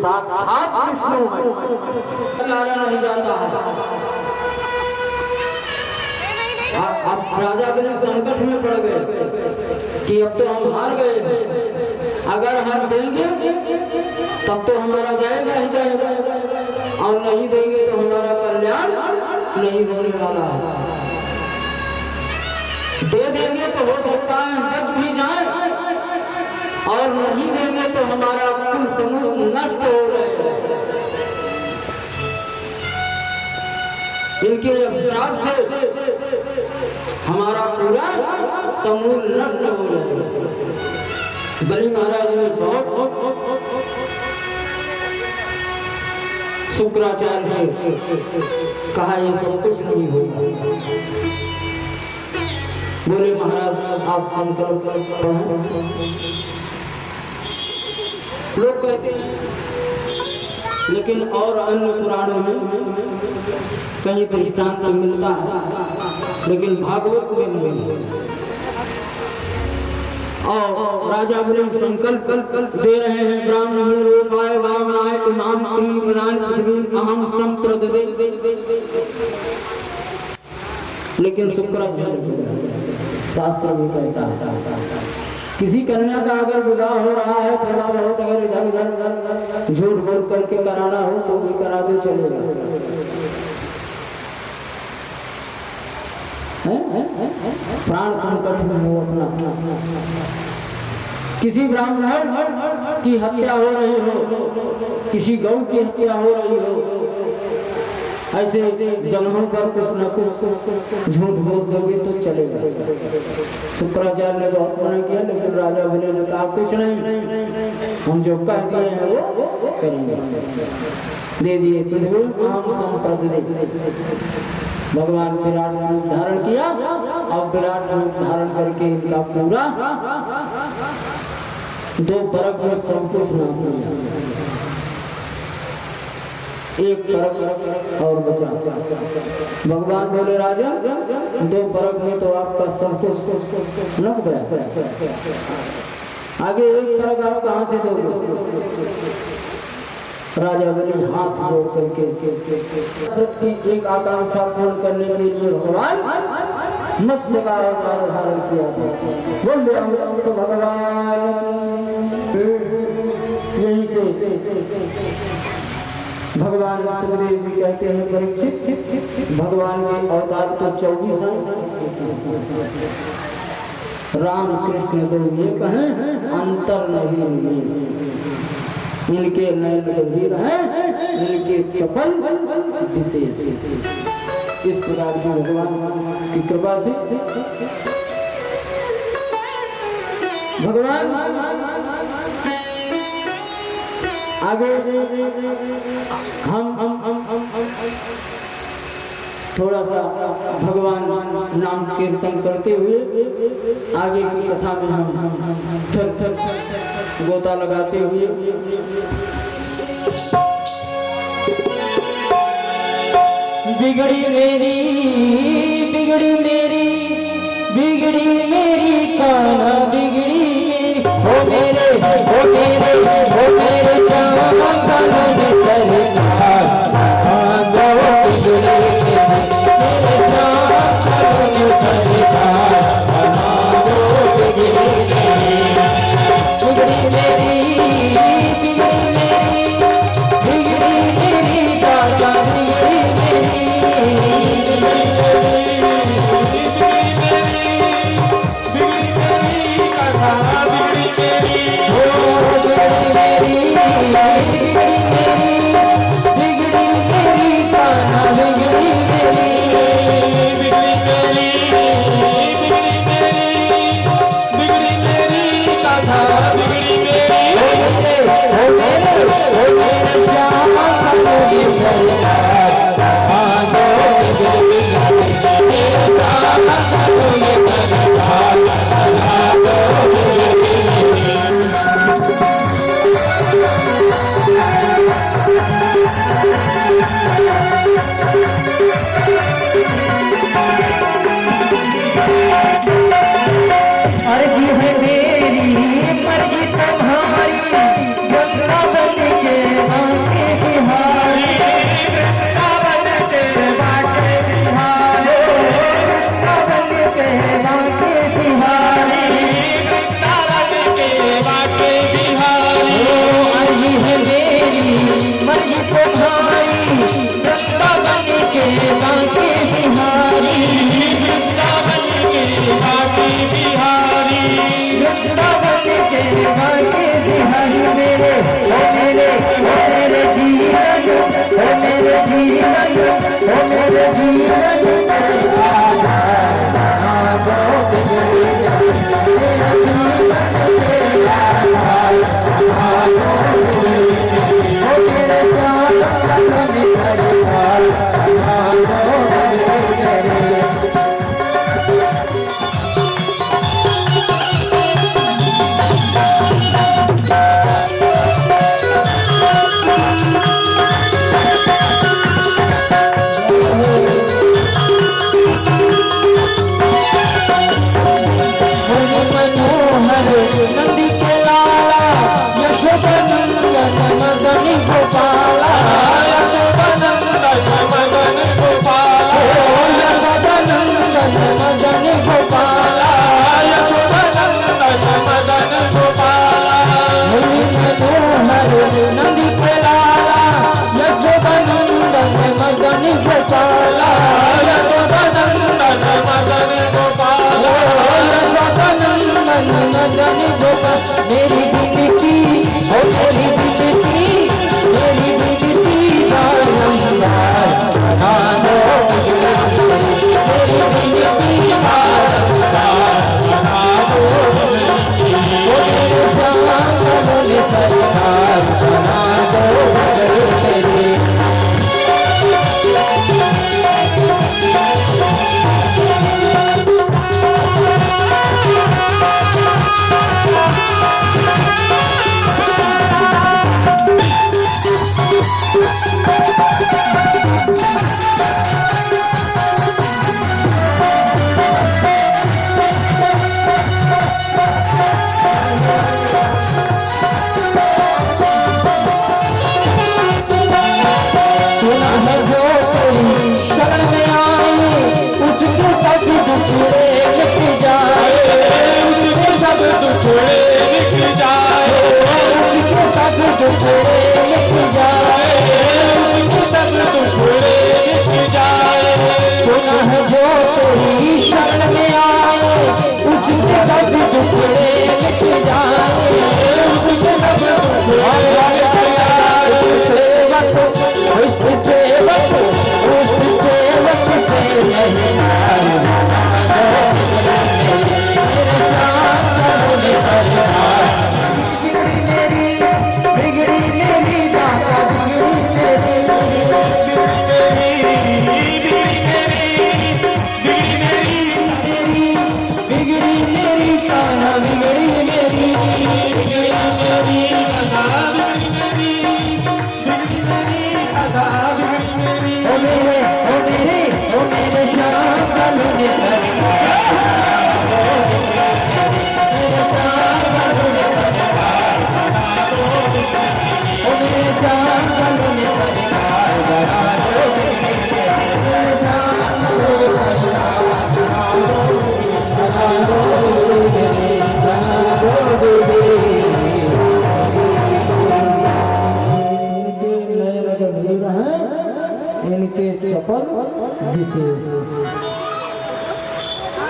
साक्षात विष्णु है, नहीं जाता है। अब राजा बने संकट में पड़ गए कि अब तो हम हार गए, अगर हम देंगे तब तो हमारा जाएगा ही जाएगा, और नहीं देंगे तो हमारा कल्याण नहीं होने वाला है। दे देंगे तो हो सकता है बच भी जाए, और नहीं देंगे तो हमारा कुल समूह नष्ट हो जाएगा। इनके श्राप से हमारा पूरा समूह नष्ट हो जाएगा। बलि महाराज ने बहुत शुक्राचार्य से कहा ये सब कुछ नहीं होगा। बोले महाराज आप संकल्प पढ़ें। लोग कहते हैं, लेकिन और अन्य पुराणों में कहीं दृष्टांत मिलता है, लेकिन भागवत में नहीं। और राजा बोले संकल्प दे रहे हैं, ब्राह्मण रूपाय वामनाय इमाम त्रिपदान पृथ्वी अहम संप्रददे। लेकिन शुक्राचार्य शास्त्र भी कहता है किसी कन्या का अगर विवाह हो रहा है, थोड़ा बहुत अगर इधर उधर झूठ बोल करके कराना हो तो भी करा दो, चलेगा। प्राण संकट में हो अपना, किसी ब्राह्मण की हत्या हो रही हो, किसी गौ की हत्या हो रही हो, ऐसे जगहों पर कुछ न कुछ झूठ बोल दोगे तो चलेगा। शुक्राचार्य ने बहुत मना किया, लेकिन राजा बने ने कहा कुछ नहीं, हम जो कह दिए हैं वो करेंगे। दे दिए पृथ्वी हम संपद दे। भगवान विराट रूप धारण किया, और विराट रूप धारण करके इनका पूरा 2 परख में सब कुछ नाश किया। एक परख और बचा। भगवान बोले राजा 2 परख में तो आपका सब कुछ नक गया, आगे एक परख आप कहाँ से दोगे? राजा बोले हाथ जोड़ करके की एक आकांक्षा पूर्ण करने के लिए भगवान मत्स्य का अवतार धारण किया था। बोले अमृत भगवान, यहीं से भगवान सुखदेव जी कहते हैं परीक्षित, भगवान के अवतार तो 24 राम कृष्ण 2 ये कहें, अंतर नहीं इनके नयन गंभीर हैं, इनके चपल विशेष। इस प्रकार से भगवान की कृपा से भगवान आगे हम थोड़ा सा भगवान नाम कीर्तन करते हुए आगे की कथा में हम फिर गोता लगाते हुए बिगड़ी मेरी बिगड़ी मेरी बिगड़ी मेरी काना बिगड़ी मेरी हो मेरे हो मेरे हो मेरे चांद काना में चलना को भाई वृंदावन के बांके बिहारी, वृंदावन के बांके बिहारी, वृंदावन के बांके बिहारी। मेरे जीवन, ओ मेरे जीवन, ओ मेरे जीवन में आजा नंदी के लाला यशोदानंदन मदन गोपाला, यशोदानंदन मदन गोपाला, यशोदानंदन मदन गोपाला, यशोदानंदन मदन गोपाला। मुनि मनोहर नंदी के लाला यशोदानंदन मदन गोपाला, यशोदानंदन मदन गोपाला, मदन गोपाल। मेरी बिनती, ओ मेरी बिनती, मेरी बिनती बारंबार बना दो, मेरी बिनती बारंबार बना दो, ओ मेरे श्याम कमल सरकार बना दो तेरे।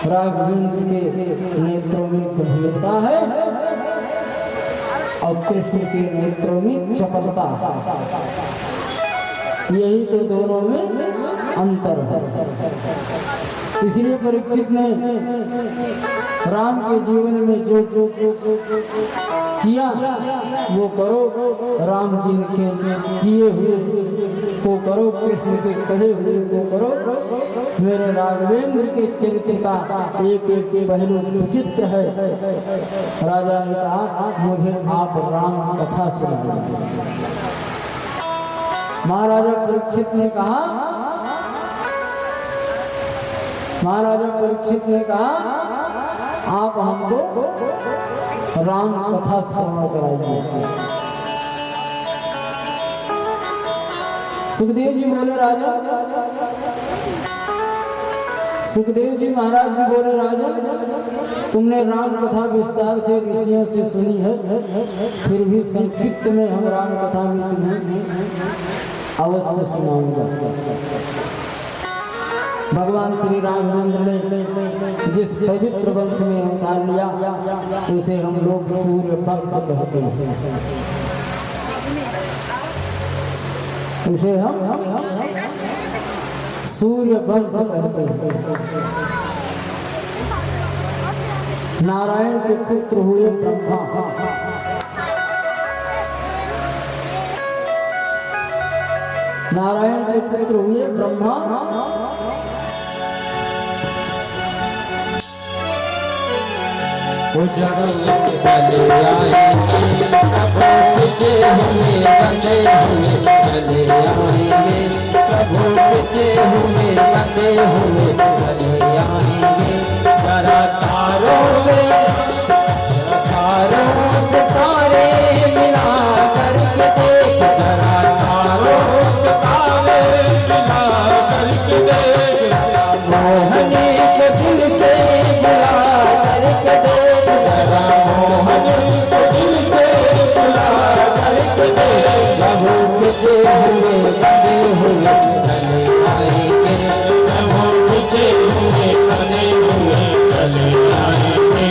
राघवेंद्र के नेत्रों में गंभीरता है और कृष्ण के नेत्रों में चपलता है। यही तो दोनों में अंतर है। इसलिए परीक्षित ने राम के जीवन में जो किया वो करो, राम जी के किए हुए को करो, कृष्ण के कहे हुए को करो। मेरे राघवेंद्र के चरित्र का एक एक पहलू विचित्र है। राजा ने कहा मुझे आप राम कथा सुनाइए। महाराजा परीक्षित ने कहा आप हमको राम कथा श्रवण कराइए। सुखदेव जी बोले राजा सुखदेव जी महाराज जी बोले, राजा तुमने राम कथा विस्तार से ऋषियों से सुनी है, फिर भी संक्षिप्त में हम राम कथा में तुम्हें अवश्य सुनाऊंगा। भगवान श्री राघवेंद्र ने जिस पवित्र वंश में अवतार लिया उसे हम लोग सूर्य वंश कहते हैं। उसे हम सूर्य वंश कहते हैं। नारायण के पुत्र हुए ब्रह्मा, नारायण के पुत्र हुए ब्रह्मा, वो जगत चले आएंगे, प्रभु तुझे हमें बंदे हुए चले आएंगे, प्रभु तुझे हमें बंदे हुए चले आएंगे। जरा तारों से तारे मिला करके देख, जरा तारों से तारे मिला करके देख, मोहनी को दिल से बुला करके देख, मोहन को दिल से बुला करके देख, प्रभु तुझे हुए बंदे हुए चले आएंगे, प्रभु तुझे हुए बंदे हुए चले आएंगे।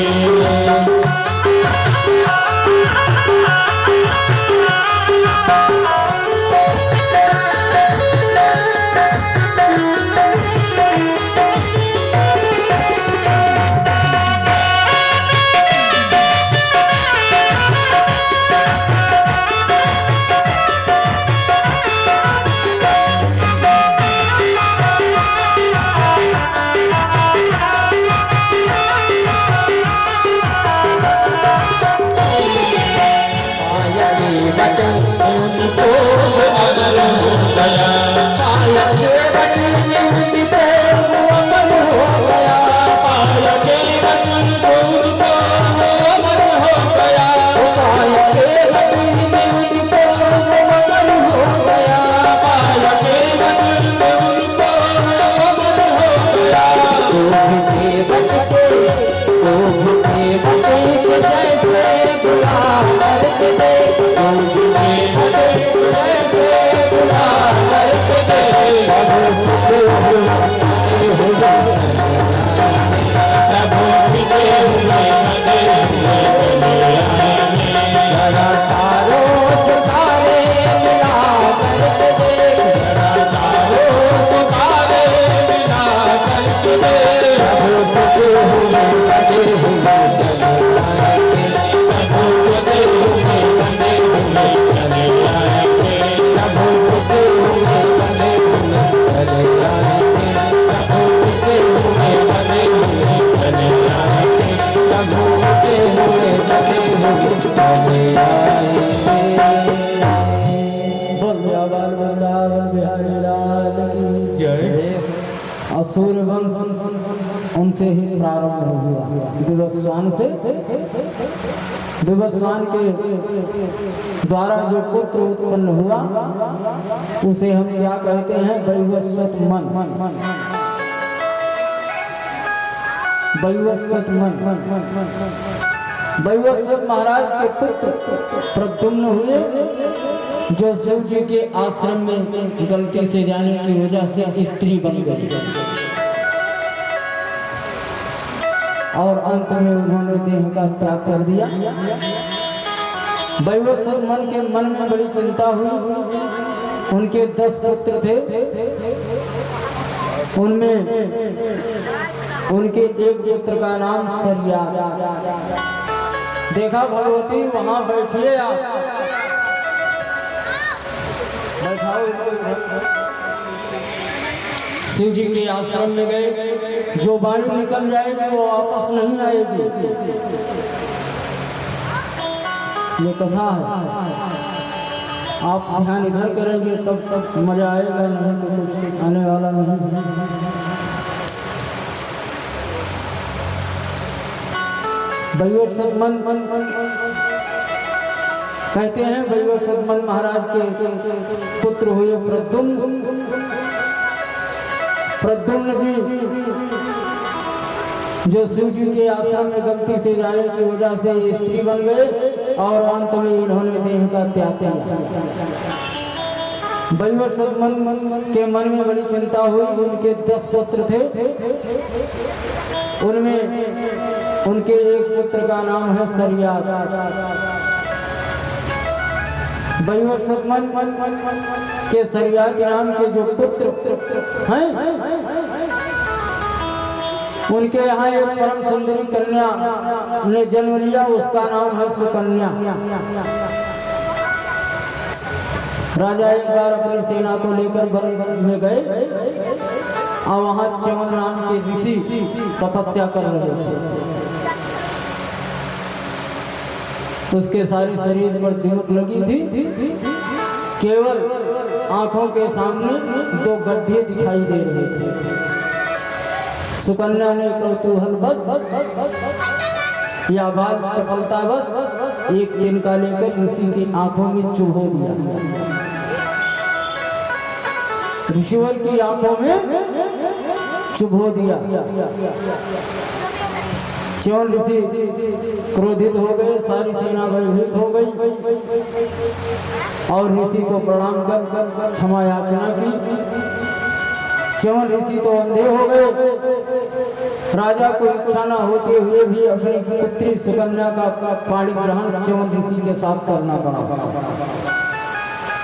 सूर्यवंश उनसे ही प्रारंभ हुआ, विवस्वान से। विवस्वान के द्वारा जो पुत्र उत्पन्न हुआ उसे हम क्या कहते हैं? वैवस्वत मन। वैवस्वत मन। वैवस्वत महाराज के पुत्र प्रद्युम्न हुए, जो शिव जी के आश्रम में गलती से जाने की वजह से स्त्री बन गई और अंत में उन्होंने देह का त्याग कर दिया। वैवस्वत मन के मन में बड़ी चिंता हुई। उनके 10 पुत्र थे, उनमें उनके एक पुत्र का नाम सरिया। देखा भगवती वहां बैठिए, आप बैठाओ। शिव जी के आश्रम में गए, जो वाणी निकल जाएगी वो वापस नहीं आएगी, ये कथा है। आप ध्यान इधर करेंगे तब तक मजा आएगा, नहीं तो कुछ आने वाला नहीं। वैवस्वत मन कहते हैं, वैवस्वत मन महाराज के पुत्र हुए प्रद्युम्न। प्रद्युम्न जी जो शिव जी के आश्रम में गलती से जाने की वजह से स्त्री बन गए और अंत में इन्होंने देह का त्याग किया। वैवस्वत के मन में बड़ी चिंता हुई। उनके 10 पुत्र थे, उनमें उनके एक पुत्र का नाम है सरियात। वैवस्वत के सरियात नाम के जो पुत्र हैं, उनके यहाँ एक परम सुंदरी कन्या ने जन्म लिया, उसका नाम है सुकन्या। राजा एक बार अपनी सेना को लेकर वन में गए और वहाँ च्यवन नाम के ऋषि तपस्या कर रहे थे। उसके सारे शरीर पर दीमक लगी थी, केवल आंखों के सामने 2 गड्ढे दिखाई दे रहे थे। सुकन्या ने कौतूहल बस या बाल चपलता बस एक तिनका लेकर ऋषि की आंखों में चुभो दिया। ऋषिवर की आंखों में चुभो दिया। च्यवन ऋषि क्रोधित हो गए, सारी सेना भयभीत हो गई और ऋषि को प्रणाम कर क्षमा याचना की। च्यवन ऋषि तो अंधे हो गए। राजा को इच्छा न होते हुए भी अपनी पुत्री सुकन्या का पाणी ग्रहण च्यवन ऋषि के साथ करना पड़ा।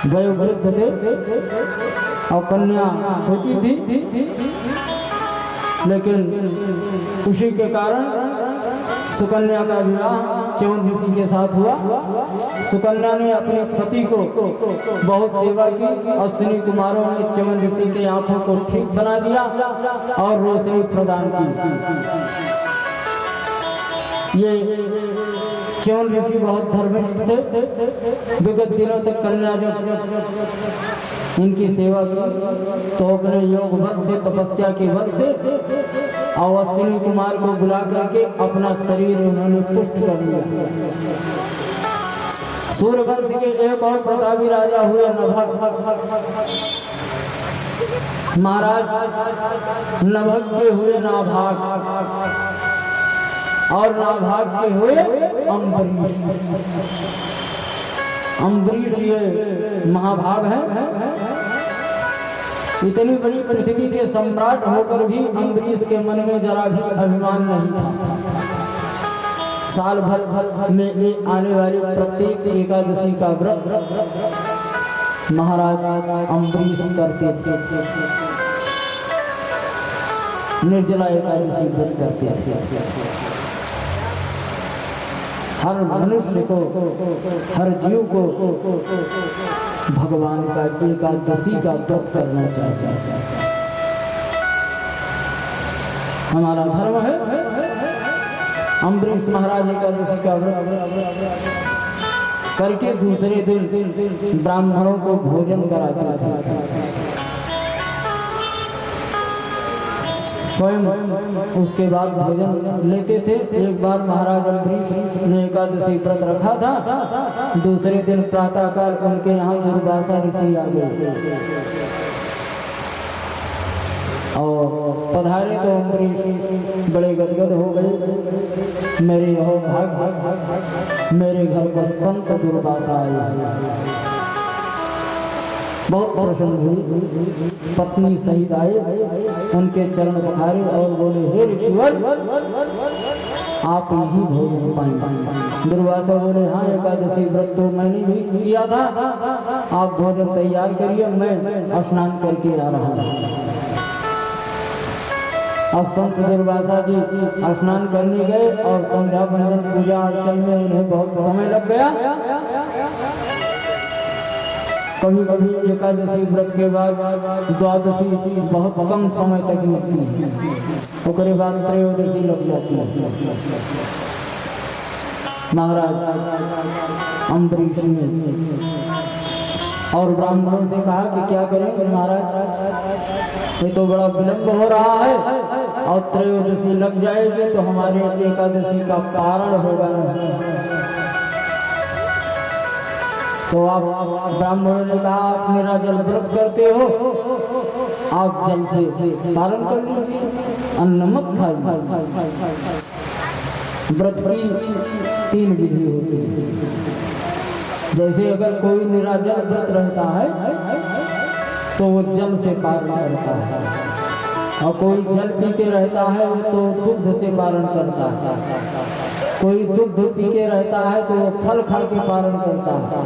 वयोवृद्ध थे और कन्या छोटी थी, लेकिन उसी के कारण सुकन्या का विवाह च्यवन ऋषि के साथ हुआ। सुकन्या ने अपने पति को बहुत सेवा की। अश्विनी कुमारों ने च्यवन ऋषि की आंखों को ठीक बना दिया और रोशनी प्रदान की। ये च्यवन ऋषि बहुत धर्मिष्ठ थे। विगत दिनों तक कन्या जब इनकी सेवा की तो अपने योग बल से, तपस्या के बल से और अश्विनी कुमार को बुला करके अपना शरीर उन्होंने पुष्ट कर लिया। सूर्यवंश के एक और प्रतापी राजा हुए नभग। महाराज नभग के हुए नाभाग और नाभाग के हुए अम्बरीश। अम्बरीश ये महाभाग है। इतनी बड़ी पृथ्वी के सम्राट होकर भी अम्बरीश के मन में जरा भी अभिमान नहीं था। साल भर में आने वाली प्रत्येक एकादशी का व्रत महाराज अम्बरीश करते थे। निर्जला एकादशी व्रत करते थे। हर मनुष्य को, हर जीव को भगवान का एकादशी का व्रत करना चाहिए। हमारा धर्म है। अम्बरीश महाराज एकादशी का व्रत करके दूसरे दिन ब्राह्मणों को भोजन कराते थे। स्वयं उसके बाद भोजन लेते थे। एक बार महाराज अम्बरीश ने एकादशी व्रत रखा था। दूसरे दिन प्रातःकाल उनके यहाँ दुर्वासा ऋषि आ गए और पधारे तो अम्बरीश बड़े गदगद हो गए। मेरे यहो भाग, मेरे घर पर संत दुर्वासा आए। बहुत प्रसन्न हुई। पत्नी सहित आए, उनके चरण पखारे और बोले, हे ऋषिवर, आप यही भोजन पाएंगे। दुर्वासा बोले, हाँ एकादशी व्रत तो मैंने भी किया था, आप भोजन तैयार करिए, मैं स्नान करके आ रहा हूँ। अब संत दुर्वासा जी स्नान करने गए और संध्या बंदन पूजा अर्चन में उन्हें बहुत समय लग गया। कभी कभी एकादशी व्रत के बाद द्वादशी बहुत कम समय तक मिलती है, उसके बाद त्रयोदशी लग जाती है। महाराज अम्बरीश ने और ब्राह्मणों से कहा कि क्या करें महाराज, ये तो बड़ा विलंब हो रहा है और त्रयोदशी लग जाएगी तो हमारे एकादशी का पारण होगा नहीं। तो आप ब्राह्मणों ने कहा, आप निर्जल व्रत करते हो आप जल से पारण कर लीजिए, अन्न मत खाइए। व्रत की 3 विधि होती है। जैसे अगर कोई निराजल व्रत रहता है तो वो जल से पारण करता है, और कोई जल पी के रहता है तो दुग्ध से पारण करता है, कोई दुग्ध पी के रहता है तो वो फल खा के पारण करता है,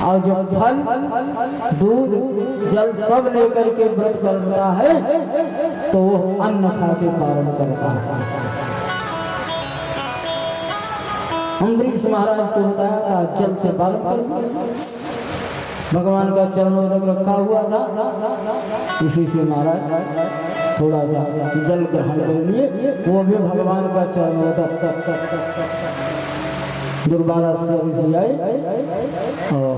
और जो फल दूध जल सब लेकर के व्रत करता है तो वो अन्न खा के पारण करता है। अम्बरीश महाराज को बताया था जल से पारण कर। भगवान का चरणोदक रखा हुआ था, इसी से महाराज थोड़ा सा जल ग्रहण कर लिए। वो भी भगवान का चरणोदक दुर्बारा से आए और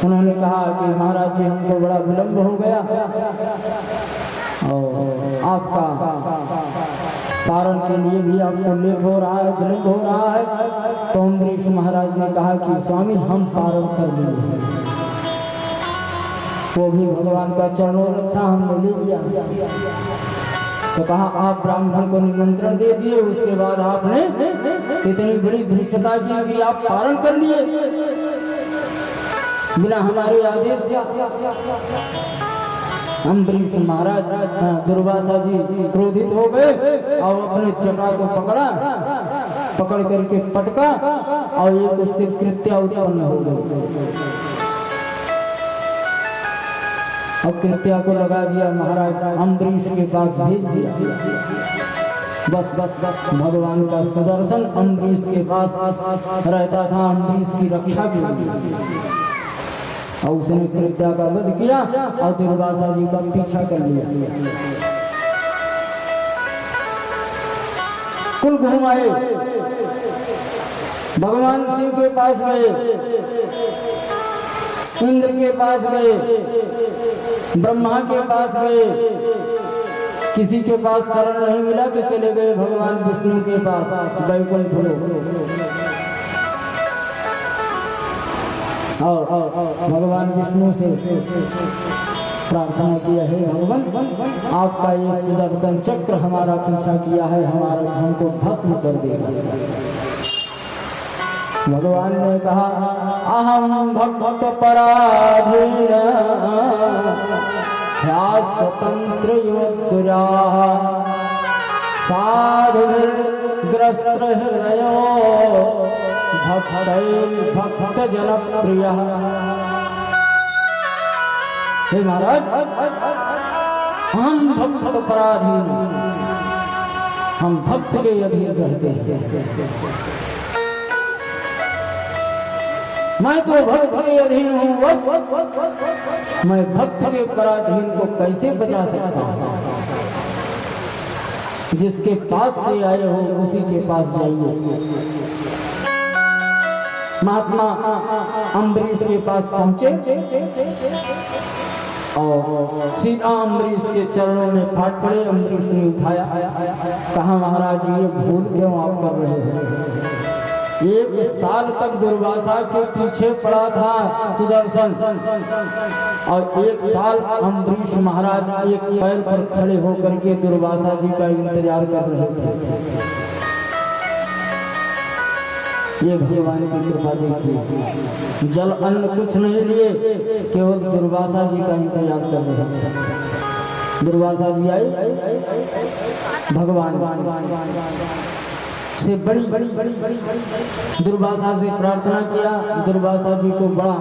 उन्होंने कहा कि महाराज जी हमको बड़ा विलम्ब हो गया और आपका पारण के लिए भी आपको लेट हो रहा है, विलम्ब हो रहा है। तो अम्बरीश महाराज ने कहा कि स्वामी हम पारण कर लेंगे। वो भी भगवान का चरणोदक था, हमने ले लिया। तो कहा आप ब्राह्मण को निमंत्रण दे दिए, उसके बाद आपने इतनी बड़ी धृष्टता की कि आप पारण कर लिए बिना हमारे आदेश के। अम्बरीश महाराज दुर्वासा जी क्रोधित हो गए और अपने जटा को पकड़ करके पटका और एक उससे कृत्या उत्पन्न हो गई और कृत्या को लगा दिया। महाराज अम्बरीश के पास भेज दिया। बस भगवान का सुदर्शन अम्बरीश के पास रहता था, अम्बरीश की रक्षा के लिए, और उसने कृत्या का वध किया और दुर्वासा जी का पीछा कर लिया। कुल घुमाए, भगवान शिव के पास गए, इंद्र के पास गए, ब्रह्मा के पास गए, किसी के पास शरण नहीं मिला तो चले गए भगवान विष्णु के पास वैकुंठ और भगवान विष्णु से प्रार्थना किया है, भगवान आपका ये सुदर्शन चक्र हमारा पीछा किया है, हमको भस्म कर देगा। भगवान ने कहा अहम भक्त पराधीन स्वतंत्र योद्धुरा साधुर्ग्रस्त हृदयो भक्त जनप्रिय। हे महाराज हम भक्त पराधीन, हम भक्त के अधीन रहते हैं। मैं तो भक्त के अधीन हूँ, बस मैं भक्त के पराधीन को कैसे बचा सकता हूँ? जिसके पास से आए हो उसी के पास जाइए। महात्मा अम्बरीश के पास पहुंचे और सीधा अम्बरीश के चरणों में फाट पड़े। अम्बरीश ने उठाया, कहा महाराज ये भूल क्यों आप कर रहे हो? 1 साल तक दुर्वासा के पीछे पड़ा था सुदर्शन, और 1 साल अम्बरीश महाराज एक पैर पर खड़े होकर के दुर्वासा जी का इंतजार कर रहे थे। ये भगवान की कृपा देखिए, जल अन्न कुछ नहीं लिए, केवल दुर्वासा जी का इंतजार कर रहे थे। दुर्वासा जी आए, भगवान से बड़ी दुर्वासा से प्रार्थना किया। दुर्वासा जी को बड़ा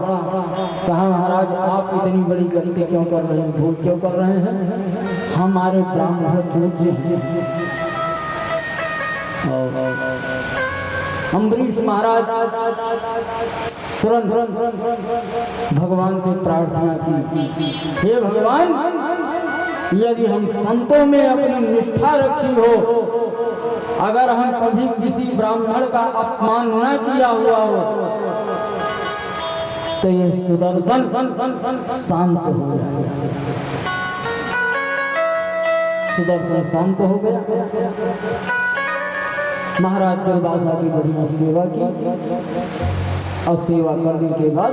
कहा महाराज आप इतनी बड़ी गलती क्यों कर रहे हैं, भूल क्यों कर रहे हैं? हमारे ब्राह्मण पूज्य हैं। अम्बरीश महाराज तुरंत भगवान से प्रार्थना की, हे भगवान यदि हम संतों में अपनी निष्ठा रखी हो, अगर हम कभी किसी ब्राह्मण का अपमान न किया हुआ हो तो ये सुदर्शन शांत हो गया। सुदर्शन शांत हो गया। महाराज दुर्वासा की बढ़िया सेवा की, और सेवा करने के बाद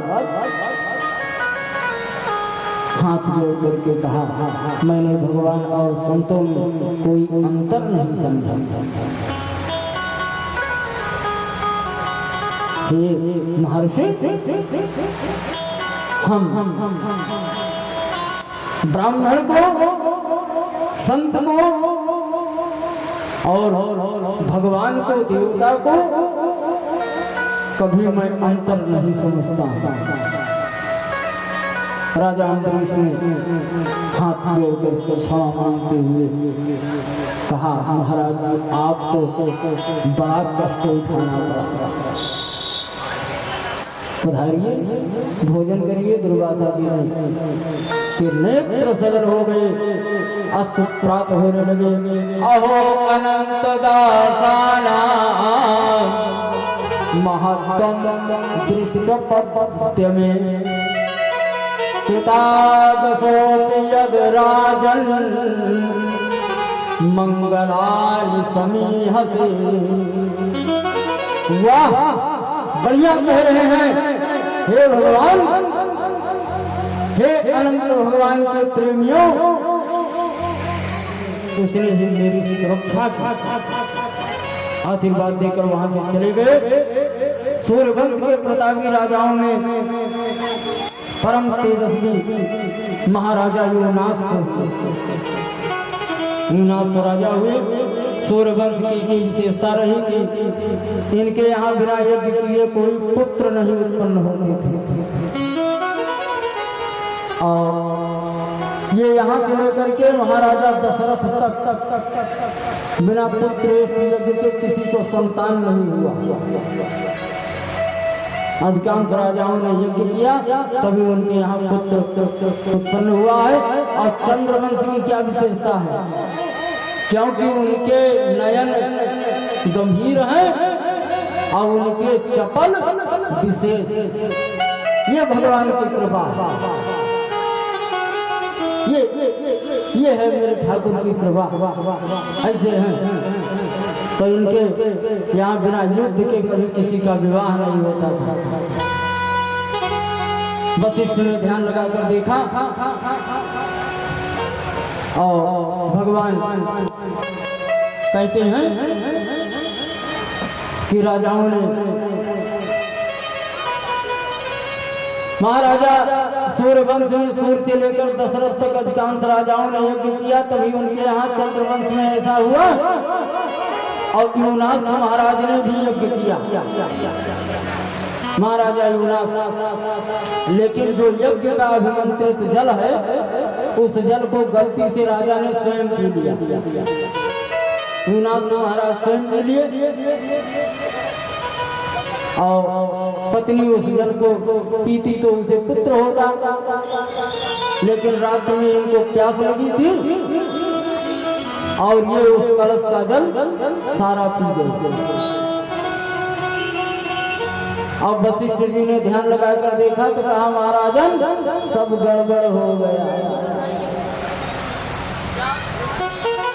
हाथ जोड़ करके कहा, मैंने भगवान और संतों में कोई अंतर नहीं समझा। हे महर्षि, हम ब्राह्मण को, संत को और भगवान को, देवता को कभी मैं अंतर नहीं समझता। राजा अम्बरीश ने हाथ जोड़कर क्षमा मांगते हुए कहा, महाराज जी, आपको बड़ा कष्ट उठाना पड़ा। पधारिए, भोजन करिए। दुर्वासा जी ने के नेत्र सजल हो गए, अश्रु प्राप्त होने लगे। अहो अनंत दासाना महत्तम दृष्टपद्य में कृतागसोऽपि यद् राजन् मंगलानि समीहसे। वाह, बढ़िया कह रहे हैं। हे भगवान, हे अनंत भगवान के प्रेमियों, उसने ही मेरी सुरक्षा की। आशीर्वाद देकर वहां से चले गए। सूर्यवंश के प्रतापी राजाओं में परम तेजस्वी महाराजा यूनास राजा हुए। सूर्यवंश की विशेषता रही कि इनके यहाँ बिना यज्ञ किए कोई पुत्र नहीं उत्पन्न होते थे। और ये यहाँ से लेकर के महाराजा दशरथ तक बिना पुत्र यज्ञ के किसी को संतान नहीं हुआ। अधिकांश राजाओं ने यज्ञ किया, तभी उनके यहाँ पुत्र उत्पन्न हुआ है। और चंद्रवंश की क्या विशेषता है? क्योंकि उनके नयन गंभीर हैं और उनके चपल विशेष। ये भगवान की कृपा है। ये है मेरे ठाकुर की कृपा। ऐसे हैं तो इनके यहाँ बिना युद्ध के कभी किसी का विवाह नहीं होता था। वशिष्ठ ने ध्यान लगाकर देखा और भगवान कहते हैं कि राजाओं ने, महाराजा सूर्यवंश में सूर्य से लेकर दशरथ तक अधिकांश राजाओं ने यज्ञ किया, तभी उनके यहाँ चंद्रवंश में ऐसा हुआ। और यूनास महाराज ने भी यज्ञ किया, महाराजा यूनास। लेकिन जो यज्ञ का अभिमंत्रित जल है, उस जल को गलती से राजा ने स्वयं पी लिया। यूनास महाराज स्वयं पी लिए और पत्नी उस जल को पीती तो उसे पुत्र होता। लेकिन रात में इनको प्यास लगी थी और ये उस कलश का जल सारा पी गए। अब वशिष्ठ जी ने ध्यान लगाकर देखा तो कहा, महाराजन सब गड़बड़ हो गया।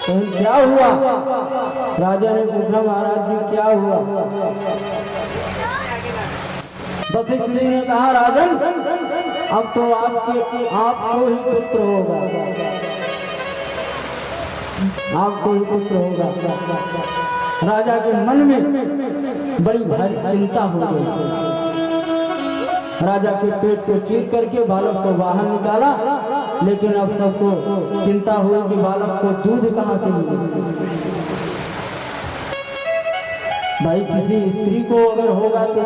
तो क्या हुआ? राजा ने पूछा, महाराज जी क्या हुआ? वशिष्ठ जी ने कहा, राजन अब तो आपको ही पुत्र होगा, आपको ही पुत्र होगा। राजा के मन में बड़ी भारी चिंता हो गई। राजा के पेट को चीर करके बालक को बाहर निकाला, लेकिन अब सबको चिंता हुई कि बालक को दूध कहाँ से मिलेगा। भाई किसी स्त्री को अगर होगा तो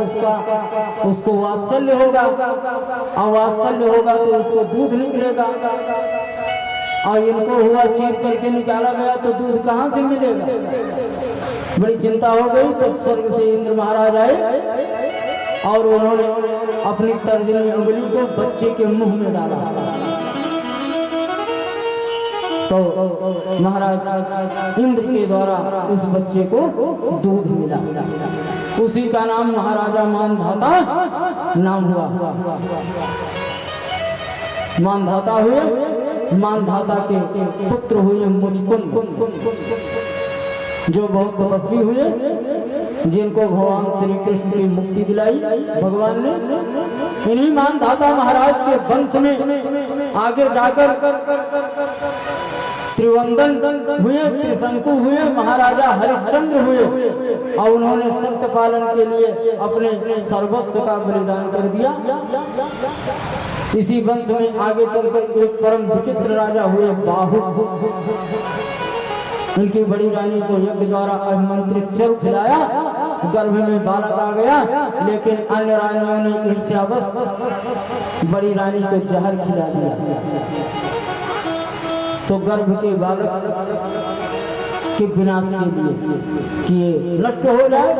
उसको वात्सल्य होगा, और वात्सल्य होगा तो उसको दूध निकलेगा। और इनको हुआ चीर करके निकाला गया तो दूध कहाँ से मिलेगा? बड़ी चिंता हो गई। तो स्वर्ग से इंद्र महाराज आए और उन्होंने अपनी तर्जनी उंगली को बच्चे के मुंह में डाला। तो महाराज इंद्र के द्वारा उस बच्चे को दूध मिला। उसी का नाम महाराजा मानधाता नाम हुआ। मानधाता हुए, मानधाता के पुत्र हुए मुचकुंद, जो बहुत तपस्वी हुए, जिनको भगवान श्री कृष्ण की मुक्ति दिलाई भगवान ने। इन्हीं मानधाता महाराज के वंश में आगे जाकर त्रिवंदन हुए, त्रिशंकु हुए, महाराजा हरिश्चंद्र हुए और उन्होंने सत्य पालन के लिए अपने सर्वस्व का बलिदान कर दिया। इसी वंश में आगे चलकर एक परम विचित्र राजा हुए बाहु। उनकी बड़ी रानी को यज्ञ द्वारा आमंत्रित चल खिलाया, गर्भ में बालक आ गया, लेकिन अन्य रानियों ने ईर्ष्यावश बड़ी रानी को जहर खिला दिया, तो गर्भ के बालक के विनाश के लिए कि ये नष्ट हो जाए।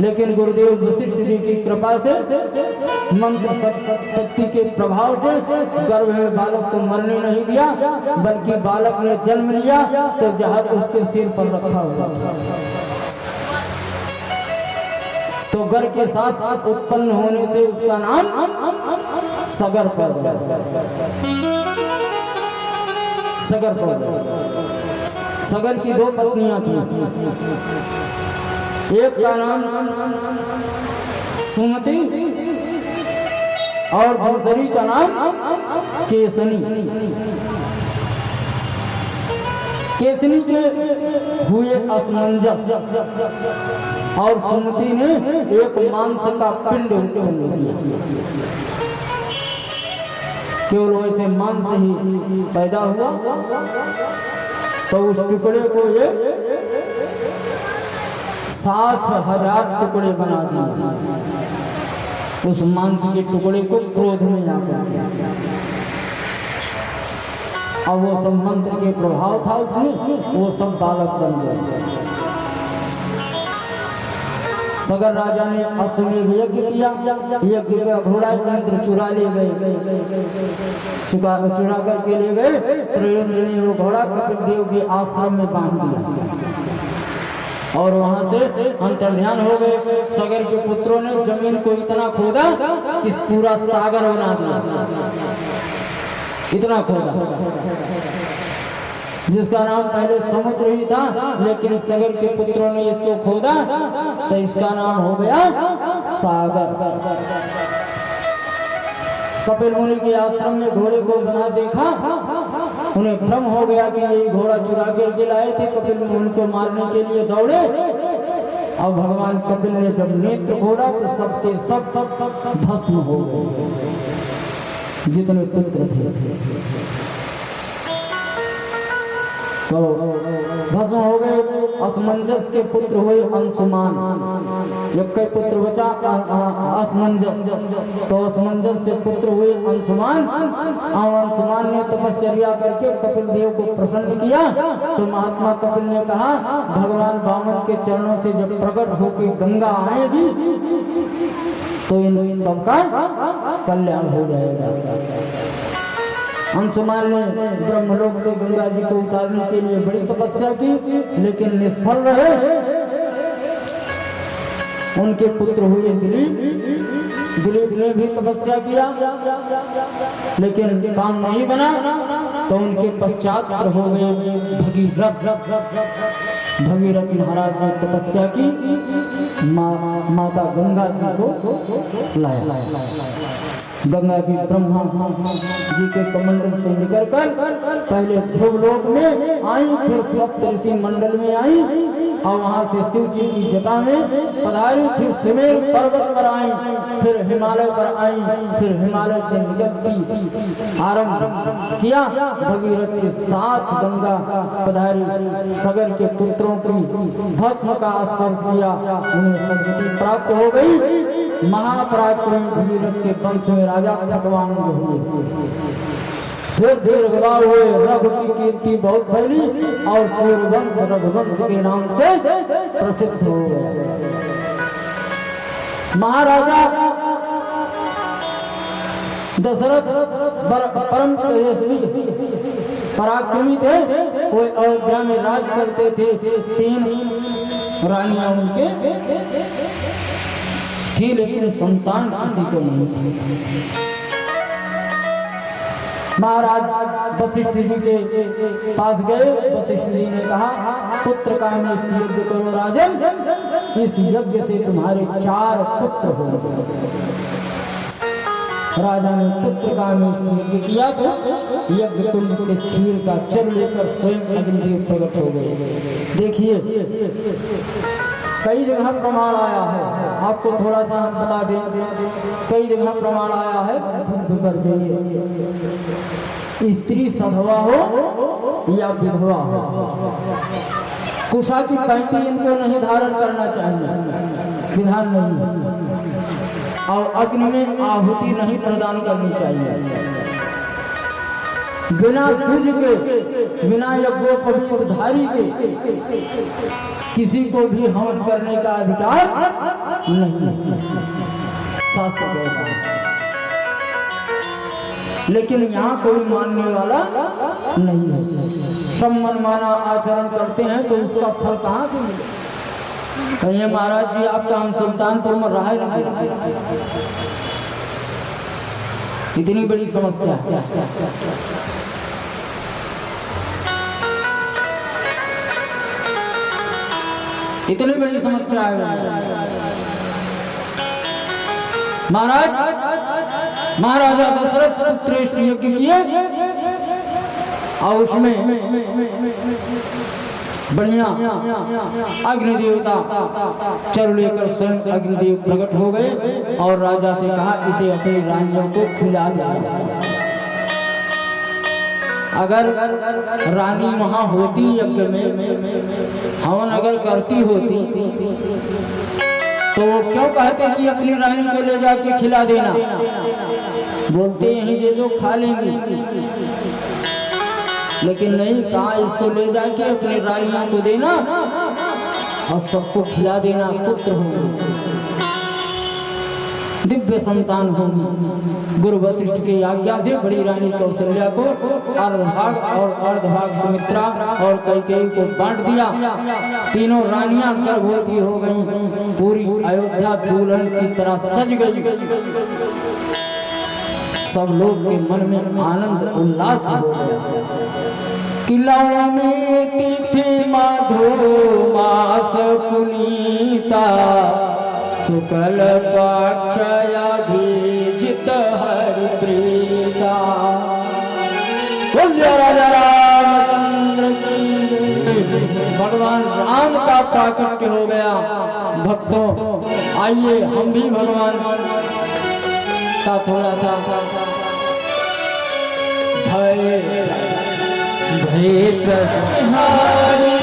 लेकिन गुरुदेव वशिष्ठ जी की कृपा से, मंत्र शक्ति के प्रभाव से गर्भ में बालक को मरने नहीं दिया, बल्कि बालक ने जन्म लिया तो जहर उसके सिर पर रखा हुआ था। तो गर्भ के साथ उत्पन्न होने से उसका नाम सगर पड़ गया। सगर पड़ गया। सगर की दो पत्नियां थी, एक का नाम सुमति और दूसरी का नाम केसनी। केसनी के हुए असमंजस और सुमति ने एक मांस का पिंड उन्हें दिया। केवल वैसे मांस ही पैदा हुआ, तो उस टुकड़े को ये 7,000 टुकड़े बना दिए। उस मांस के टुकड़े को क्रोध में आकर के, और वो सब मंत्र के प्रभाव था उसमें, वो सब बालक बन गए। सगर राजा ने अश्वमेध यज्ञ किया, यज्ञ का घोड़ा इंद्र चुरा ले गए, चुरा करके ले गए। त्रिनेत्र ने वो घोड़ा कपिल देव के आश्रम में बांध दिया और वहां से अंतर्ध्यान हो गए। सगर के पुत्रों ने जमीन को इतना खोदा कि पूरा सागर बना दिया, इतना खोदा जिसका नाम पहले समुद्र ही था, लेकिन सगर के पुत्रों ने इसको खोदा तो इसका नाम हो गया सागर। कपिल मुनि के आश्रम में घोड़े को बना देखा, उन्हें भ्रम हो गया कि ये घोड़ा चुरा करके लाए थे। कपिल मुनि को मारने के लिए दौड़े और भगवान कपिल ने जब नेत्र खोला तो सबके सब भस्म हो गए, जितने पुत्र थे तो भस्म हो गए। असमंजस के पुत्र हुए अंशुमान, एक पुत्र बचा असमंजस, तो असमंजस से पुत्र हुए अंशुमान। अंशुमान ने तपश्चर्या करके कपिल देव को प्रसन्न किया, तो महात्मा कपिल ने कहा भगवान वामन के चरणों से जब प्रकट होकर गंगा आएगी तो इन सबका कल्याण हो जाएगा। अंशुमान ने ब्रह्मलोक से गंगा जी को उतारने के लिए बड़ी तपस्या की, लेकिन निष्फल रहे। उनके पुत्र हुए दिलीप, दिलीप ने भी तपस्या किया, लेकिन काम नहीं बना। तो उनके पश्चात हो गए भगीरथ। भगीरथ महाराज ने तपस्या की, माता गंगा जी को लाया। गंगा जी ब्रह्मा जी के कमंडल से निकलकर पहले ध्रुव लोक में आई, फिर सप्त ऋषि मंडल में आई और वहां से शिव जी की जटा में पधारी, फिर सुमेर पर्वत पर आई, फिर हिमालय पर आई, फिर हिमालय से निकलती आरंभ किया। भगीरथ के साथ गंगा पधारी, सगर के पुत्रों की भस्म का स्पर्श किया, उन्हें सद्गति प्राप्त हो गई। महापराक्रमी भगीरथ के वंश में राजा खटवांग हुए, फिर दीर्घवायु हुए। रघु की कीर्ति बहुत फैली और सूर्यवंश रघुवंश के नाम से प्रसिद्ध हो गया। महाराजा दशरथ परम तेजस्वी पराक्रमी थे, वो अयोध्या में राज करते थे। 3 रानियां उनके थी, लेकिन संतान किसी को नहीं थी। महाराज वशिष्ठ जी के पास गए। वशिष्ठ जी ने कहा पुत्र का यज्ञ करो राजन, इस यज्ञ से तुम्हारे 4 पुत्र होंगे। राजा ने पुत्र का यज्ञ किया तो यज्ञ कुंड से क्षीर का जल लेकर स्वयं अग्निदेव प्रकट हो गए। देखिए कई जगह प्रमाण आया है, आपको थोड़ा सा बता दें, कई जगह प्रमाण आया है, कर चाहिए स्त्री सधवा हो या विधवा हो, कुशा की पैंती इनको नहीं धारण करना चाहिए, विधान नहीं, और अग्नि में आहुति नहीं प्रदान करनी चाहिए, बिना तुझ के बिना यज्ञोपवीतधारी के किसी को भी हवन करने का अधिकार नहीं है, शास्त्र कहता है। लेकिन यहाँ कोई मानने वाला नहीं है, सब मनमाना आचरण करते हैं तो उसका फल कहाँ से मिले? कहिए महाराज जी आपका हम सुल्तानपुर में रहा नहीं, इतनी बड़ी समस्या है। इतनी बड़ी समस्या है महाराजा दशरथ पुत्रेष्ठ यज्ञ किए और उसमें बढ़िया अग्निदेवता चल लेकर स्वयं अग्निदेव प्रकट हो गए और राजा से कहा इसे अपनी रानियों को खिला दिया। अगर रानी वहां होती यज्ञ में हवन अगर करती होती तो वो क्यों कहते कि अपनी रानी को ले जाके खिला देना, बोलते यहीं दे दो खा लेंगे, लेकिन नहीं कहा इसको ले जाके अपनी रानियों को देना और सबको खिला देना, पुत्र होंगे, दिव्य संतान होंगी। गुरु वशिष्ठ की आज्ञा से बड़ी रानी कौशल्या को अर्धभाग और अर्धभाग सुमित्रा और कैकेयी को बांट दिया। तीनों रानियां गर्भवती हो गईं, पूरी अयोध्या दुल्हन की तरह सज गई। सब लोग के मन में आनंद उल्लास हो गया। किला में तिथि मधु मास पुनीता, शुक्ल पक्ष अभिजित हरि प्रीता। राजा रामचंद्र की भगवान राम का प्राकट्य हो गया। भक्तों आइए हम भी भगवान का थोड़ा सा भय प्रहारी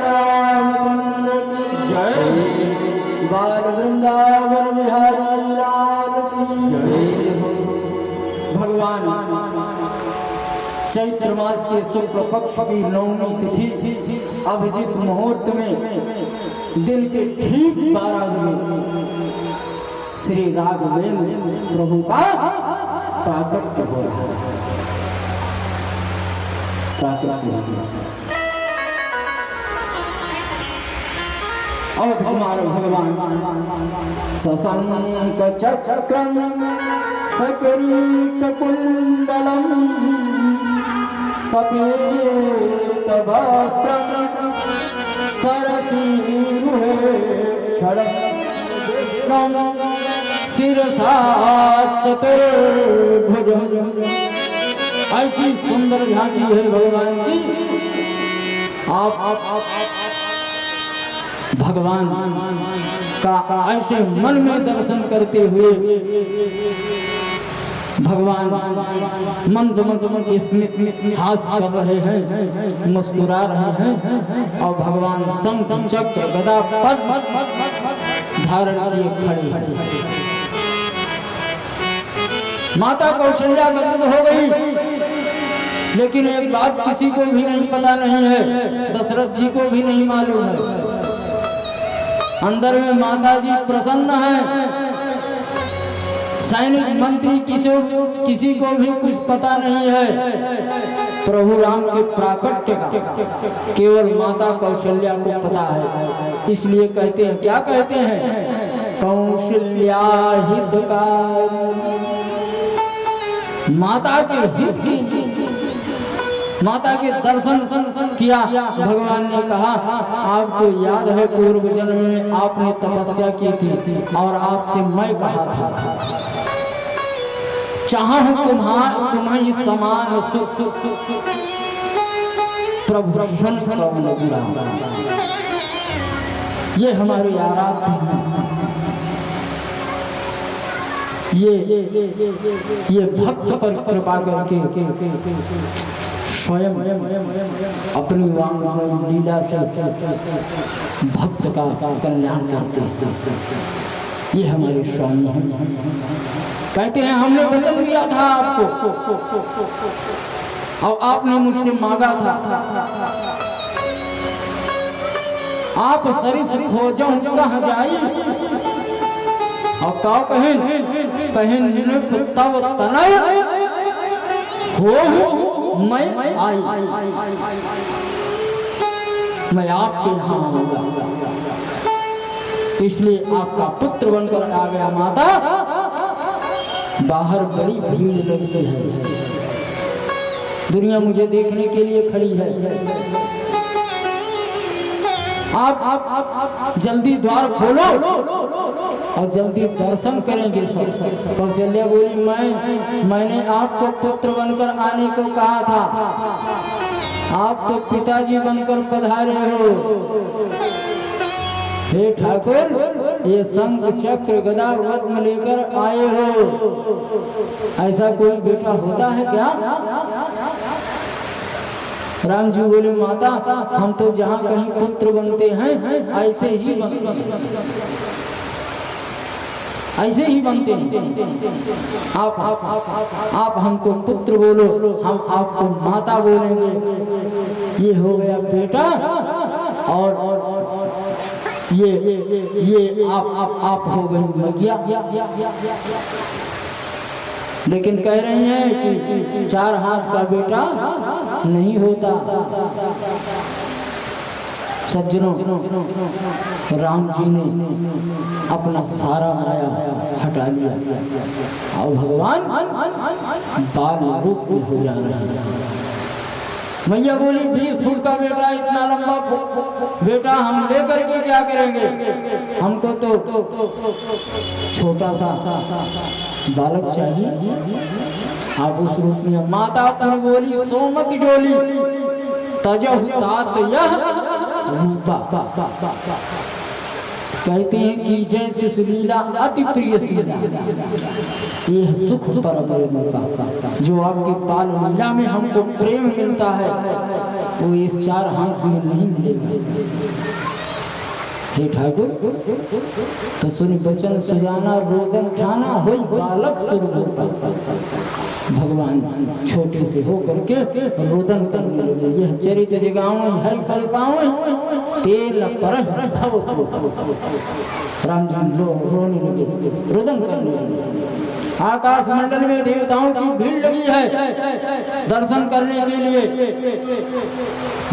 रामचंद्र की जय बाल वृंदावन बिहारी लाल की जय हो। भगवान चैत्र मास के शुक्ल पक्ष की नवमी तिथि अभिजीत मुहूर्त में दिन के ठीक 12 बजे श्री राघवेंद्र प्रभु का प्राकट्य हो रहा है। अवध कुमार भगवान सशंक चक्रम सकिरीट कुंडलम सपेत वस्त्रम सरसीरुहे क्षणम शिरसा चतुर्भुजम। ऐसी सुंदर झांकी है भगवान की। आप भगवान का ऐसे मन में दर्शन करते हुए भगवान मंद मंद स्मित हास्य कर रहे हैं, मुस्कुरा रहे हैं और भगवान शंख चक्र गदा पद्म धारण किए खड़े हैं। माता कौशल्या गदगद हो गई, लेकिन एक बात किसी को भी नहीं पता नहीं है, दशरथ जी को भी नहीं मालूम है। अंदर में माता जी प्रसन्न है, सैनिक मंत्री किसी को भी कुछ पता नहीं है। प्रभु राम के प्राकट्य का केवल माता कौशल्या को पता है। इसलिए कहते हैं, क्या कहते हैं, कौशल्या हितकारी, माता के हित की, माता के दर्शन किया। भगवान ने कहा, आपको याद है पूर्व जन्म में आपने तपस्या की थी और आपसे मैं कहा था, चाहूं तुम्हारी समान सुख प्रभु ये हमारे आराध्य हैं। ये भक्त पर कृपा करके स्वयं अपनी वांगमय लीला से भक्त का कल्याण करते हैं। ये हमारे स्वामी हैं। कहते हैं, हमने वचन दिया था आपको और आपने मुझसे मांगा था, आप सरिस खोजो कहाँ जाई, और क्या कहें तब तनय हो मैं आई, मैं आपके यहाँ आऊंगा। इसलिए आपका पुत्र बनकर आ गया। माता, बाहर बड़ी भीड़ लगी है, दुनिया मुझे देखने के लिए खड़ी है। आप जल्दी द्वार खोलो और जल्दी दर्शन करेंगे सब। कौशल्या बोली, मैंने आपको पुत्र बनकर आने को कहा था, आप तो पिताजी बनकर पधारे हो। हे ठाकुर, ये शंख चक्र गदा पद्म लेकर आए हो, ऐसा कोई बेटा होता है क्या? राम जी बोले, माता, हम तो जहाँ कहीं पुत्र बनते हैं ऐसे ही बनते हैं, ऐसे ही बनते हैं। आप हमको पुत्र बोलो, हम आपको माता बोलेंगे। ये हो गया बेटा, और ये आप हो गई मैया। लेकिन कह रही हैं कि 4 हाथ का बेटा नहीं होता। सज्जनों, राम जी ने अपना सारा माया हटा लिया और भगवान बाल रूप में हो जा रहे हैं। मैया बोली, 20 फुट का बेटा, इतना लंबा बेटा हम लेकर के क्या करेंगे? हमको तो छोटा सा बालक चाहिए। आप उस रूप में। माता पर बोली, सोमति डोली तजहु तात यह रूपा। कहते हैं कि जैसे सुलीला अति प्रिय सीला, यह सुख पर जो आपके पाल लीला में हमको प्रेम मिलता है, वो इस 4 हाथ में नहीं मिलेगा। हे ठाकुर तो सुन बचन सुजाना रोदन ठाना होई बालक स्वरूप। भगवान छोटे से हो करके रोदन करने लगे, यह चरित जगाओ हर पल पाओ तेल पर राम जी रोने लगे, रोदन करने लगे। आकाश मंडल में देवताओं की भीड़ लगी है दर्शन करने के लिए।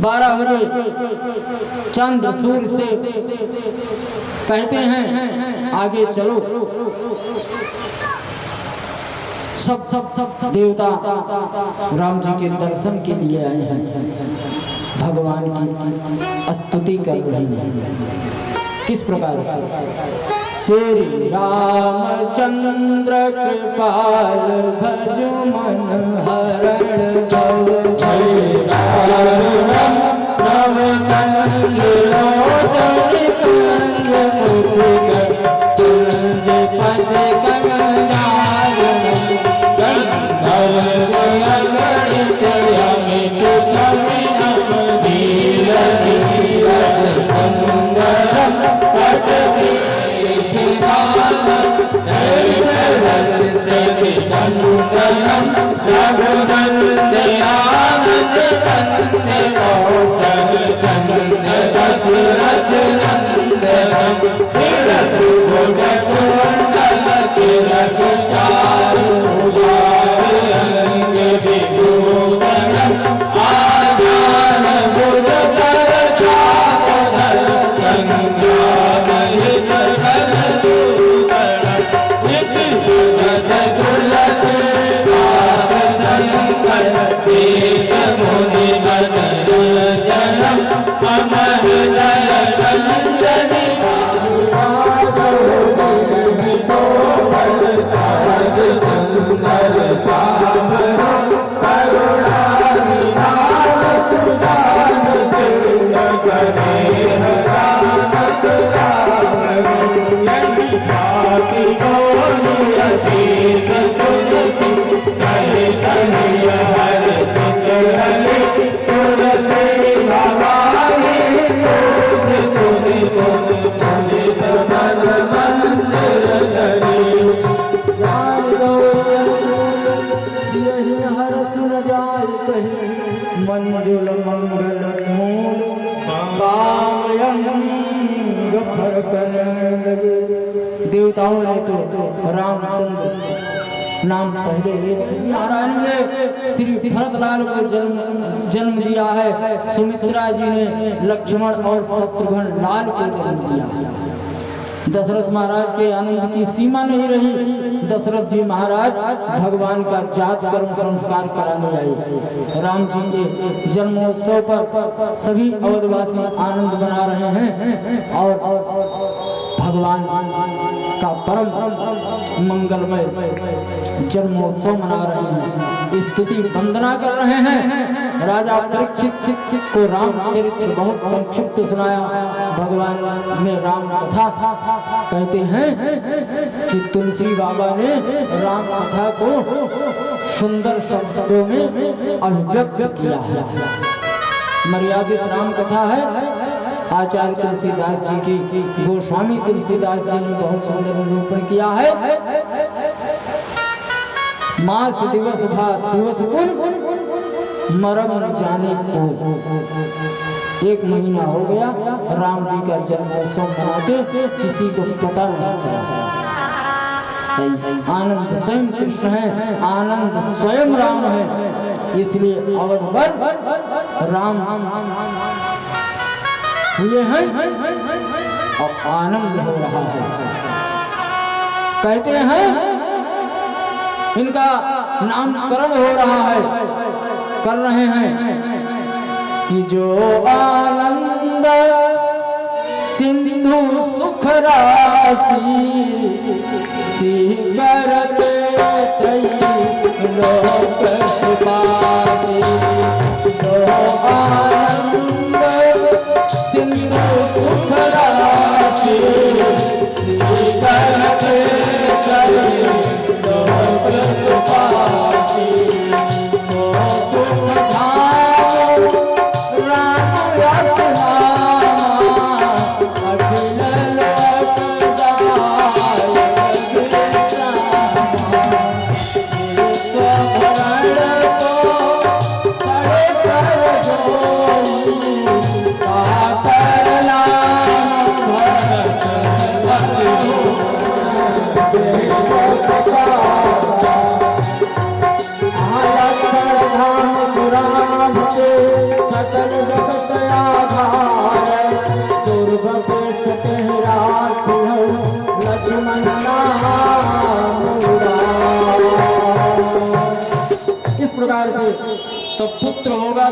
12 बजे चंद्र सूर्य से कहते हैं आगे चलो। सब देवता राम जी के दर्शन के लिए आए हैं, भगवान की स्तुति कर रहे हैं। किस प्रकार से? श्री रामचंद्र कृपाल भजु मन हरण मंजुल मंगल मूल कामयंग फरकन लगे। देवताओं ने तो रामचंद्र नाम पहले नारायण ने श्री भरतलाल को जन्म दिया है। सुमित्रा जी ने लक्ष्मण और शत्रुघ्न लाल को जन्म दिया है। दशरथ महाराज के आनंद की सीमा नहीं रही। दशरथ जी महाराज भगवान का जात कर्म संस्कार कराने आए। राम जी के जन्मोत्सव पर सभी अवधवासी आनंद मना रहे हैं और भगवान का परम मंगलमय जन्मोत्सव मना रहे हैं, स्तुति वंदना कर रहे हैं। राजा परीक्षित को रामचरित्र बहुत संक्षिप्त सुनाया। भगवान में राम कथा कहते हैं कि तुलसी बाबा ने राम कथा को सुंदर शब्दों में अभिव्यक्त किया है। मर्यादित राम कथा है। आचार्य तुलसीदास जी की गोस्वामी तुलसीदास जी ने बहुत सुंदर निरूपण किया है। मास दिवस भार दिवस कुल मरम जाने को 1 महीना हो गया राम जी का जन्मोत्सव मनाते, किसी को पता नहीं चला। आनंद स्वयं कृष्ण है, आनंद स्वयं राम है, इसलिए अवध भर राम हुए हैं और आनंद हो रहा है। कहते हैं इनका नामकरण हो रहा है, कर रहे हैं कि जो आनंद सिंधु सुख राशि करते त्रैलोक सुपासी। जो आनंद सिंधु सुख राशि करते त्रैलोक सुपासी।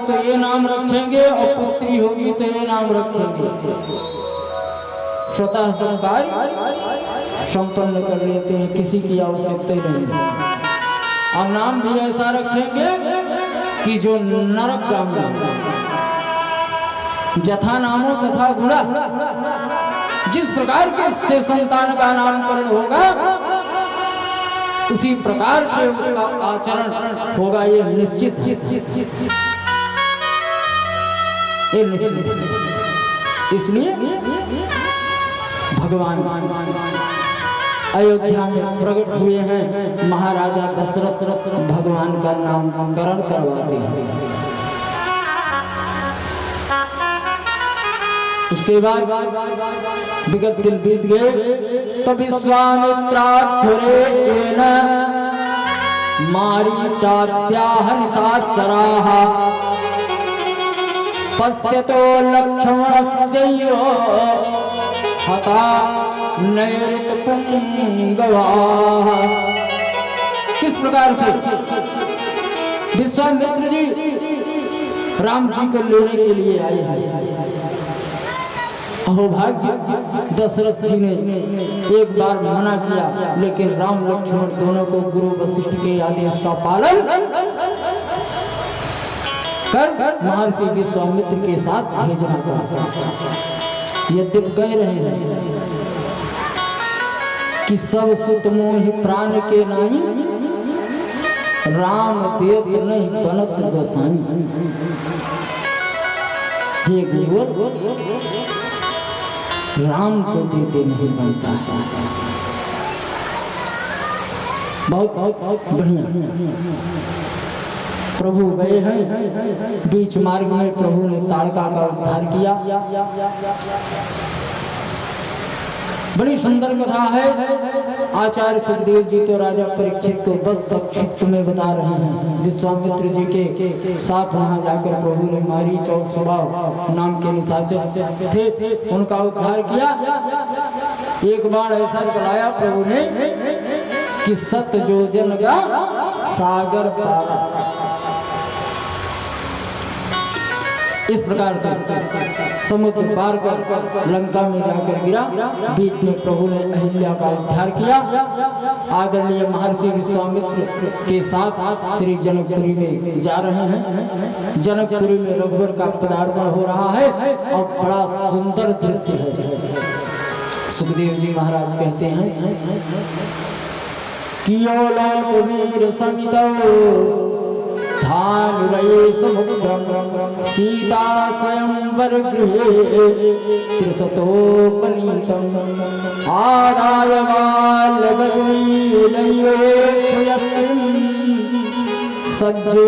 तो ये नाम रखेंगे और पुत्री होगी तो ये नाम रखेंगे। स्वतः सब कार्य संपन्न कर लेते हैं, किसी की आवश्यकता नहीं। और नाम भी ऐसा रखेंगे कि जो नरकगामी, जथा नामो तथा गुणा, जिस प्रकार के से संतान का नामकरण होगा उसी प्रकार से उसका आचरण होगा, ये निश्चित है, ये निश्चित है। इसलिए भगवान अयोध्या में प्रकट हुए हैं, महाराजा दशरथ भगवान का नामकरण करवाते हैं। उसके बाद विगत दिन बीत गए तो विश्वामित्राधुरेण मारीचाद्याह निशाचराः पश्यतो लक्ष्मणस्यैव हता नैऋतपुंगवाः। किस प्रकार से विश्वामित्र जी राम जी को लेने के लिए आए हैं। अहोभाग्य दशरथ जी ने एक बार मना किया, लेकिन राम लक्ष्मण दोनों को गुरु वशिष्ठ के आदेश का पालन कर महर्षि विश्वामित्र के साथ भेजना पड़ा। यद्यपि कह रहे हैं कि सब सुत मोहि प्राण के नाई, राम देत नहीं बनत गोसाई। हे गुरु, राम को देते नहीं बनता है। बहुत बहुत बहुत बढ़िया। प्रभु गए हैं, बीच मार्ग में प्रभु ने ताड़का का उद्धार किया। बड़ी सुंदर कथा है। आचार्य सुखदेव जी तो राजा परीक्षित को बस संक्षिप्त में बता रहे हैं। विश्वामित्र जी के साथ वहां जाकर प्रभु ने मारीच और स्वभाव नाम के निशाचर थे, उनका उद्धार किया। एक बार ऐसा चलाया प्रभु ने कि 7 योजन का सागर पारा। इस प्रकार से समुद्र पार कर लंका में जाकर गिरा। बीच में प्रभु ने अहिल्या का उद्धार किया। आदरणीय महर्षि विश्वामित्र के साथ श्री जनकपुरी में जा रहे हैं। जनकपुरी में रघुवर का पदार्पण हो रहा है और बड़ा सुंदर दृश्य है। सुखदेव जी महाराज कहते हैं कि ओ लोकवीर समितो धानुरये समुद्रम सीता स्वयंवर गृहे त्रिशतोपनीतम आदाय बालगर्वीलयेक्षुयस्मिन् सज्जे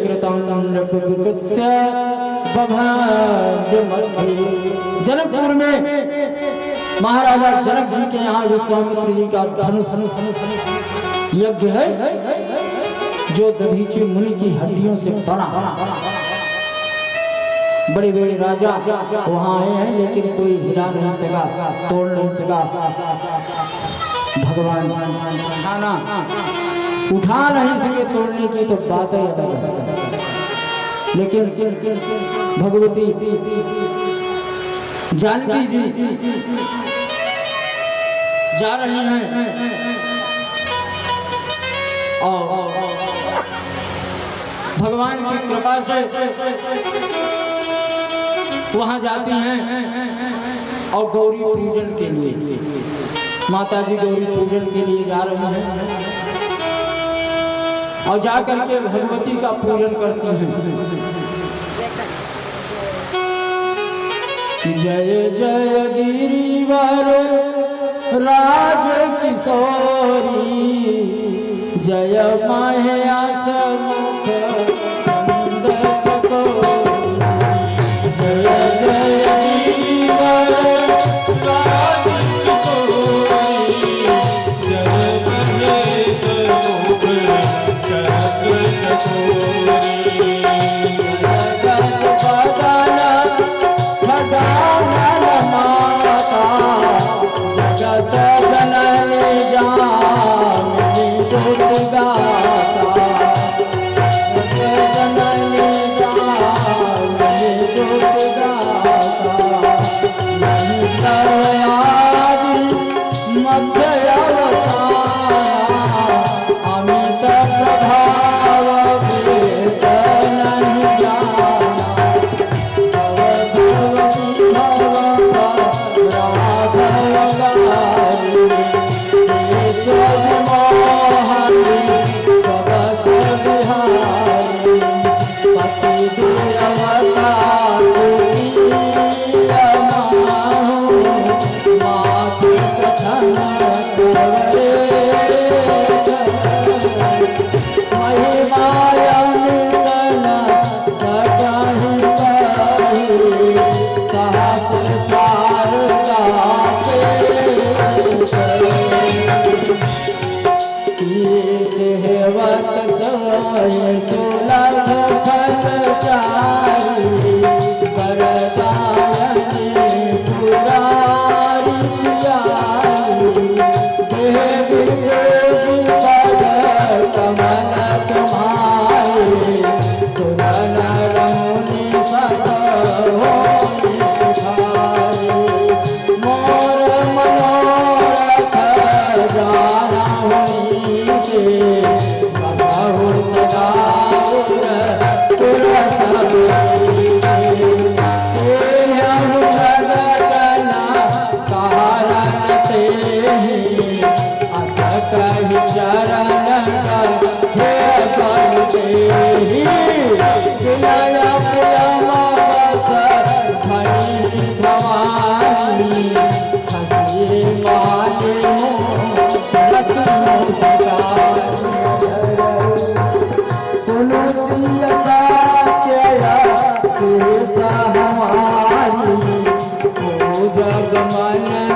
कृतं नृपविकृत्य बभञ्ज मध्ये। जनकपुर में महाराजा जनक जी के यहाँ विश्वामित्र जी का धनुष यज्ञ है, जो दधीची मुनि की हड्डियों से बना। बड़े बड़े राजा वहां आए हैं, लेकिन कोई हिला नहीं सका, तोड़ नहीं सका। भगवान उठा नहीं सके, तोड़ने की तो बात है अलग है। लेकिन भगवती जानकी जी जा रही हैं और भगवान की कृपा से वहां जाती हैं और गौरी पूजन के लिए, माता जी गौरी पूजन के लिए जा रही हैं और जाकर के भगवती का पूजन करती हैं। जय जय गिरिवर राज किशोरी, जय महेश मुख नंद चकोरी। जय जय गिरिवर राज किशोरी, जय महेश मुख नंद चकोरी। गज बदन खड़ानन माता, जगत जननी जामिनी दुर्गाता। सहस सारदा से सेवत सोय सुलभ फल चारी वरदायनि पुरारी प्यारी देवी देवी पद कमल तुम्हारे सुरन रमुनि सद होई सुखारी मोर मनोरथ जाना हुई के बसाहु सदा पुर सबरी कही चरण हे बनते ही विनय बस धनी भवानी हसी माने सुनो सिय सात्य शेष हमारी ओ जग मन